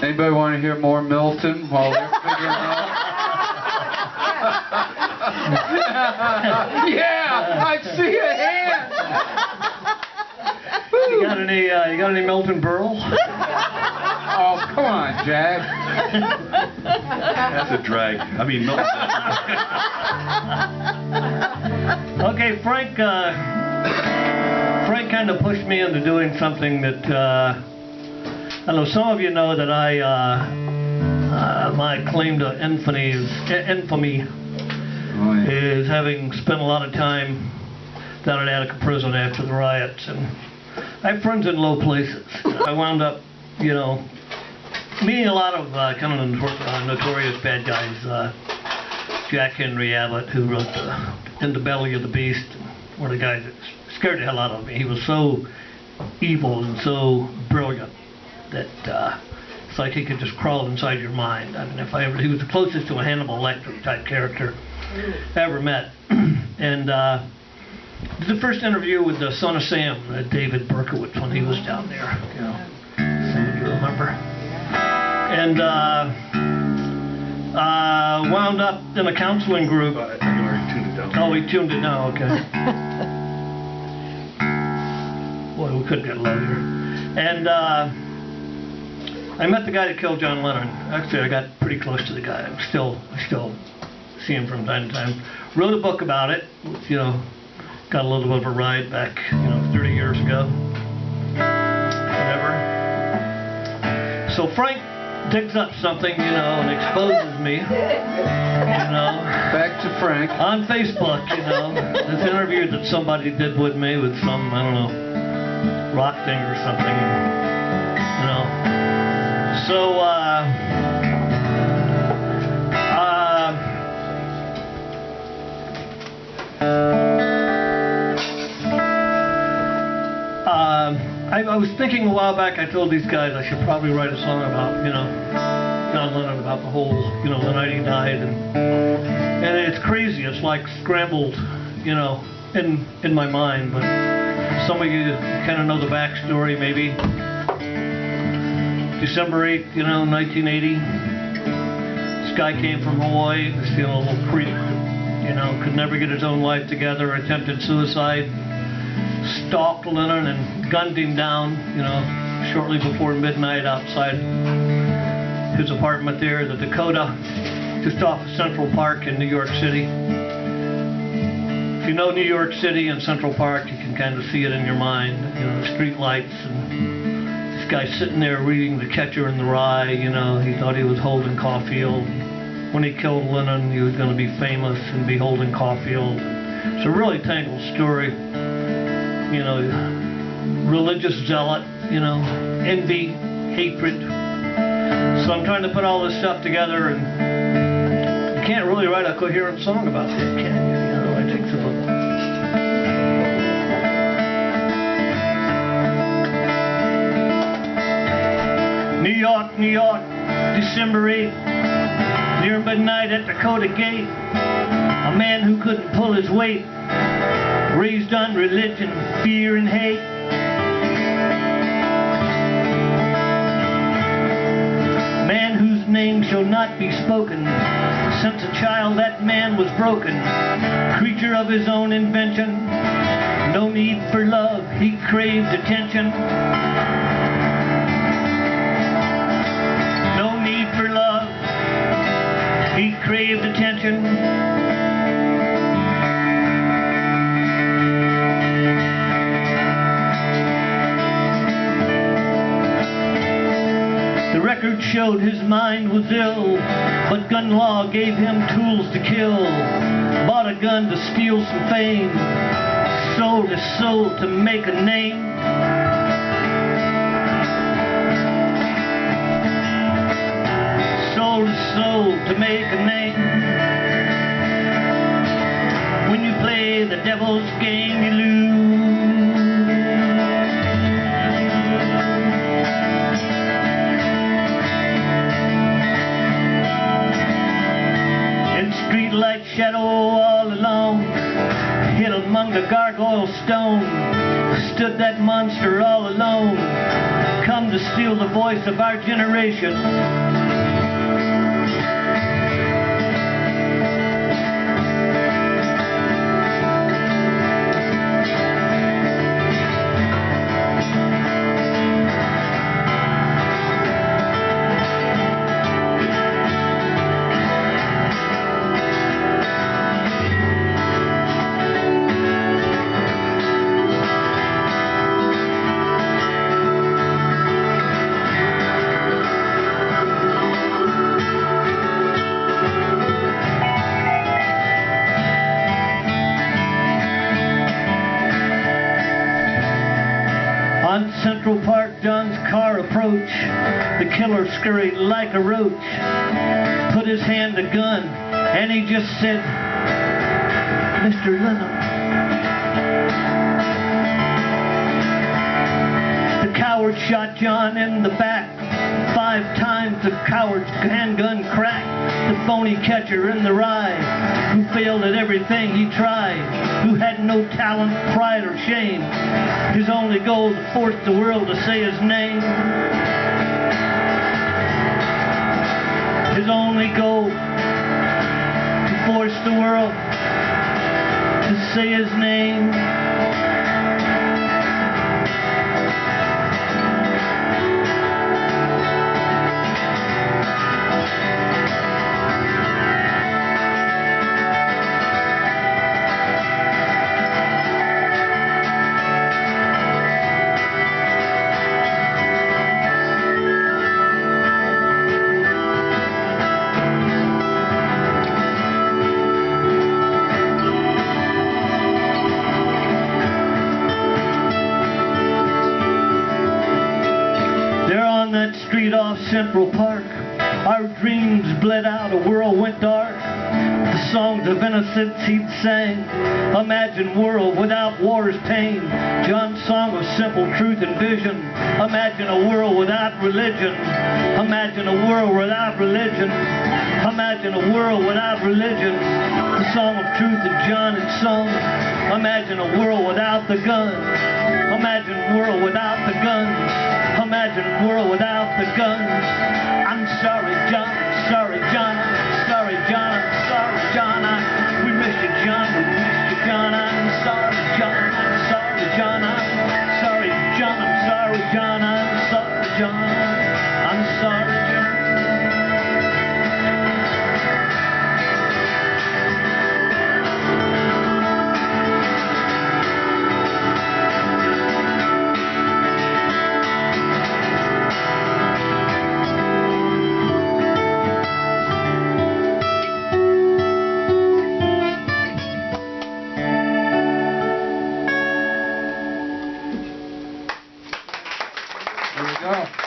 Anybody want to hear more Milton while they're figuring out? Yeah, I see a hand. You got any Milton Berle? Oh, come on, Jack. That's a drag. I mean, Milton. Okay, Frank kind of pushed me into doing something that I know some of you know that my claim to infamy is having spent a lot of time down at Attica prison after the riots, and I have friends in low places. I wound up, you know, meeting a lot of kind of notorious bad guys. Jack Henry Abbott, who wrote In the Belly of the Beast, one of the guys that scared the hell out of me. He was so evil and so brilliant that it's like he could just crawl inside your mind. I mean, he was the closest to a Hannibal Lecter type character I ever met. And did the first interview with the son of Sam, David Berkowitz, when he was down there. You know, some of you remember. And wound up in a counseling group. I think I already tuned it down. Oh, we tuned it down, okay. Boy, we couldn't get louder. And I met the guy that killed John Lennon. Actually, I got pretty close to the guy. I still see him from time to time. Wrote a book about it, which, you know, got a little bit of a ride back, you know, 30 years ago. Whatever. So Frank digs up something, you know, and exposes me, you know. Back to Frank. On Facebook, you know. This interview that somebody did with me with some, I don't know, rock thing or something, you know. So, I was thinking a while back, I told these guys I should probably write a song about, you know, John Lennon, about the whole, you know, the night he died, and it's crazy, it's like scrambled, you know, in my mind, but some of you kind of know the backstory, maybe. December 8th, you know, 1980, this guy came from Hawaii, was feeling a little creep, you know, could never get his own life together, attempted suicide, stalked Lennon and gunned him down, you know, shortly before midnight outside his apartment there in the Dakota, just off of Central Park in New York City. If you know New York City and Central Park, you can kind of see it in your mind, you know, the street lights, and this guy sitting there reading The Catcher in the Rye, you know, he thought he was Holden Caulfield. When he killed Lennon, he was going to be famous and be Holden Caulfield. It's a really tangled story. You know, religious zealot, you know, envy, hatred. So I'm trying to put all this stuff together, and you can't really write a coherent song about it, can you? You know, it takes a little. New York, December 8th, near midnight at Dakota Gate, a man who couldn't pull his weight, raised on religion, fear, and hate. Man whose name shall not be spoken. Since a child that man was broken. Creature of his own invention. No need for love, he craved attention. No need for love, he craved attention. The record showed his mind was ill, but gun law gave him tools to kill. Bought a gun to steal some fame, sold his soul to make a name. Sold his soul to make a name. When you play the devil's game, you lose. Streetlight shadow all alone, hid among the gargoyle stone, stood that monster all alone, come to steal the voice of our generation. On Central Park, John's car approached. The killer scurried like a roach, put his hand to gun, and he just said, "Mr. Lennon." The coward shot John in the back. 5 times the coward's handgun cracked. The phony catcher in the rye, who failed at everything he tried, who had no talent, pride, or shame. His only goal to force the world to say his name. His only goal to force the world to say his name. That street off Central Park, our dreams bled out, a world went dark. The songs of innocence he'd sang, imagine world without war's pain. John's song of simple truth and vision, imagine a world without religion. Imagine a world without religion. Imagine a world without religion. The song of truth that John had sung, imagine a world without the gun. Imagine a world without the guns. Imagine a world without the guns. I'm sorry, John. Sorry, John. Sorry, John. I'm sorry, John. We miss you, John. We miss you, John. I'm sorry, John. I'm sorry, John. I'm sorry, John. I'm sorry, John. I'm sorry, John. I'm sorry, John. There we go.